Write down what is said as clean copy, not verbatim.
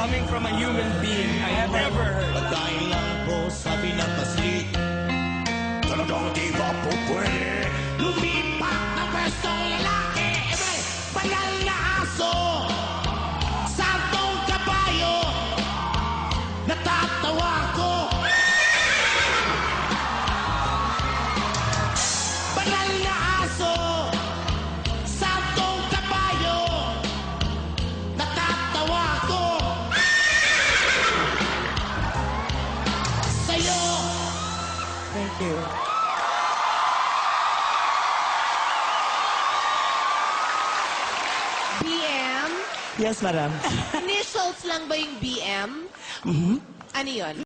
coming from a human being I never heard. Pagkain lang po sabi ng pasli. Talagang di ba po pwede lumipat na pwestong lalaki? May banal na aso, santong kabayo, natatawa ko. Banal na aso, santong kabayo, natatawa ko. Sa'yo. Thank you. BM? Yes, madam. Initials lang ba yung BM? Mhm. Ano yun?